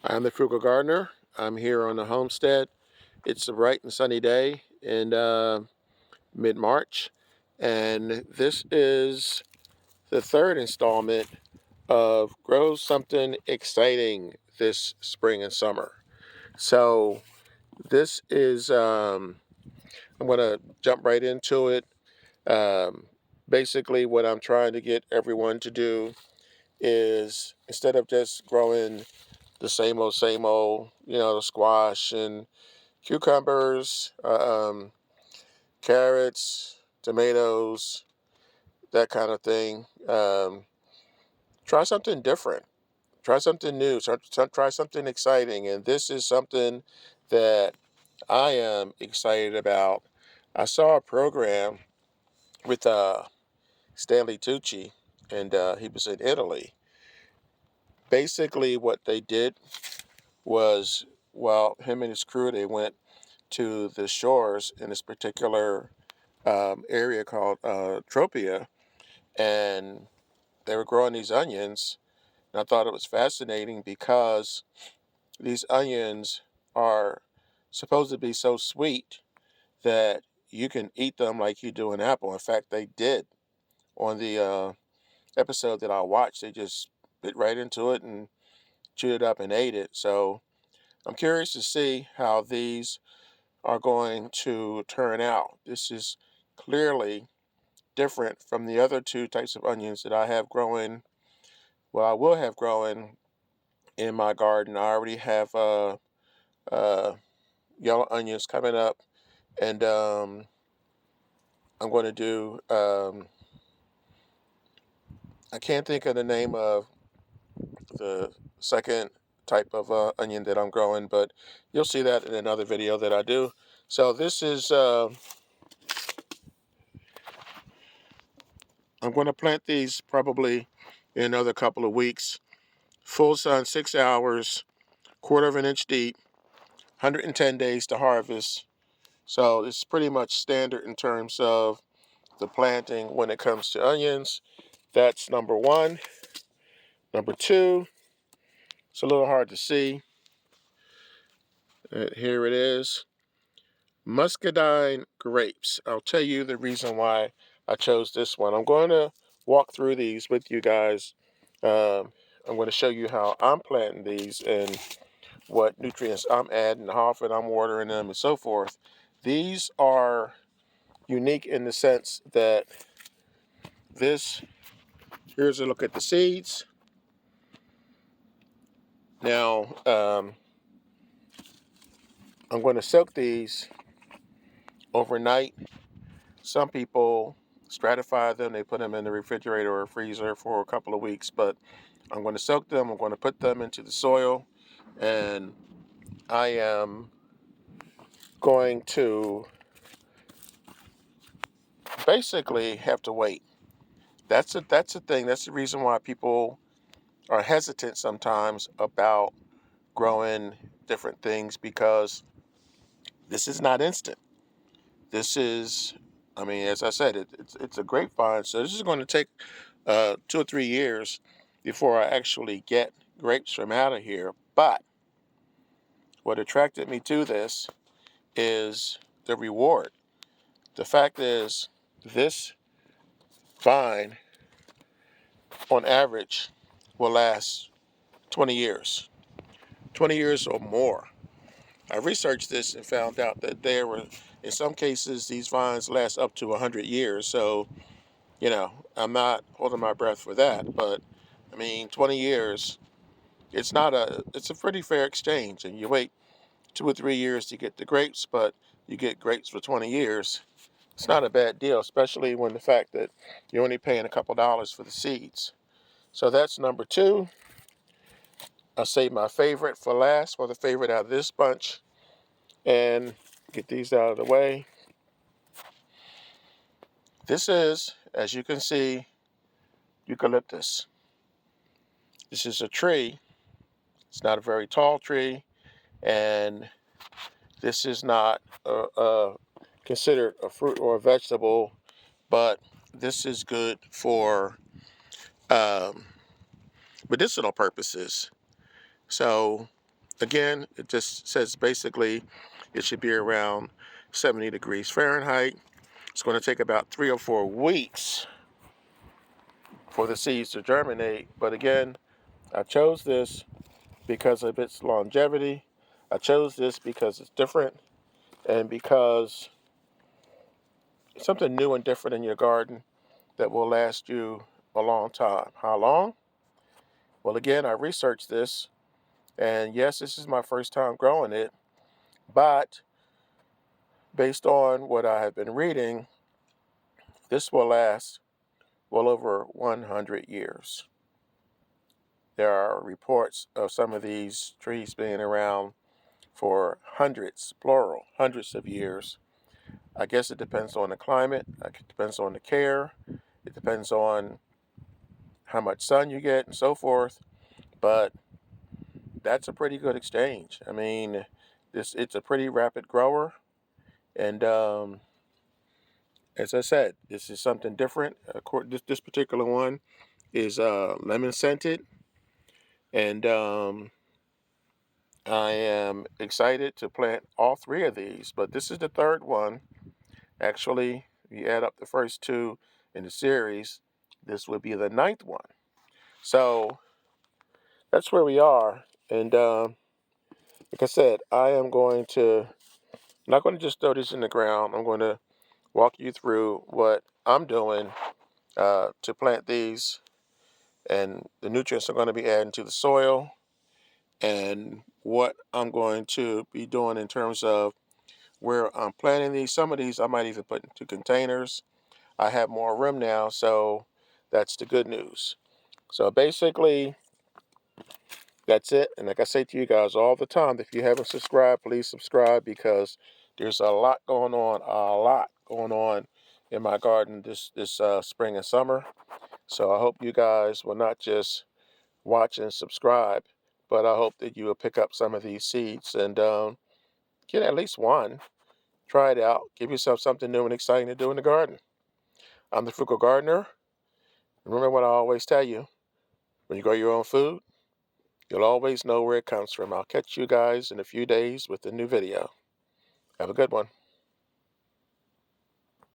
I'm the Frugal Gardener. I'm here on the homestead. It's a bright and sunny day in mid-March, and this is the third installment of Grow Something Exciting this spring and summer. So this is, I'm going to jump right into it. Um, Basically, what I'm trying to get everyone to do is instead of just growing the same old, the squash and cucumbers, carrots, tomatoes, that kind of thing. Try something different. Try something new. Try something exciting. And this is something that I am excited about. I saw a program with Stanley Tucci, and he was in Italy. Basically, what they did was, well, him and his crew, they went to the shores in this particular area called Tropea, and they were growing these onions. And I thought it was fascinating because these onions are supposed to be so sweet that you can eat them like you do an apple. In fact, they did on the episode that I watched. They just bit right into it and chewed it up and ate it. So I'm curious to see how these are going to turn out. This is clearly different from the other two types of onions that I have growing. Well, I will have growing in my garden. I already have uh, yellow onions coming up, and I'm going to do. I can't think of the name of the second type of onion that I'm growing, but you'll see that in another video that I do. So this is. I'm going to plant these probably in another couple of weeks. Full sun, 6 hours, quarter of an inch deep, 110 days to harvest. So it's pretty much standard in terms of the planting when it comes to onions. That's number one. Number two, it's a little hard to see. Here it is. Muscadine grapes. I'll tell you the reason why I chose this one. I'm going to walk through these with you guys. Um, I'm going to show you how I'm planting these and what nutrients I'm adding, how often I'm watering them, and so forth. These are unique in the sense that here's a look at the seeds. Now, I'm going to soak these overnight. Some people stratify them, they put them in the refrigerator or freezer for a couple of weeks, but I'm going to soak them, I'm going to put them into the soil, and I am going to basically have to wait. That's the thing. That's the reason why people are hesitant sometimes about growing different things, because this is not instant. This is, I mean, as I said, it's a grapevine, so this is going to take 2 or 3 years before I actually get grapes from out of here. But what attracted me to this is the reward. The fact is, this vine, on average, will last 20 years, 20 years or more. I researched this and found out that there were, in some cases, these vines last up to 100 years. So, I'm not holding my breath for that. But, I mean, 20 years, it's a pretty fair exchange. And you wait 2 or 3 years to get the grapes, but you get grapes for 20 years. It's not a bad deal, especially when the fact that you're only paying a couple dollars for the seeds. So that's number two. I'll save my favorite for last, for the favorite out of this bunch, and get these out of the way. This is, as you can see, eucalyptus. This is a tree. It's not a very tall tree, and this is not considered a fruit or a vegetable, but this is good for um, medicinal purposes. So Again, it just says basically it should be around 70 degrees Fahrenheit. It's going to take about 3 or 4 weeks for the seeds to germinate. But again, I chose this because of its longevity. I chose this because it's different and because it's something new and different in your garden that will last you a long time. How long? Well, again, I researched this, and yes, this is my first time growing it, but based on what I have been reading, this will last well over 100 years. There are reports of some of these trees being around for hundreds, plural, hundreds of years. I guess it depends on the climate, it depends on the care, it depends on how much sun you get and so forth, but that's a pretty good exchange. I mean, it's a pretty rapid grower, and as I said, this is something different. This particular one is lemon scented, and I am excited to plant all three of these. But this is the third one. Actually, if you add up the first two in the series, this would be the ninth one. So that's where we are. And like I said, I am going to not going to just throw this in the ground. I'm going to walk you through what I'm doing to plant these and the nutrients I'm going to be adding to the soil and what I'm going to be doing in terms of where I'm planting these. Some of these I might even put into containers. I have more room now, so that's the good news. So basically, that's it. And like I say to you guys all the time, if you haven't subscribed, please subscribe because there's a lot going on in my garden this spring and summer. So I hope you guys will not just watch and subscribe, but I hope that you will pick up some of these seeds and get at least one. Try it out. Give yourself something new and exciting to do in the garden. I'm the Frugal Gardener. Remember what I always tell you. When you grow your own food, you'll always know where it comes from. I'll catch you guys in a few days with a new video. Have a good one.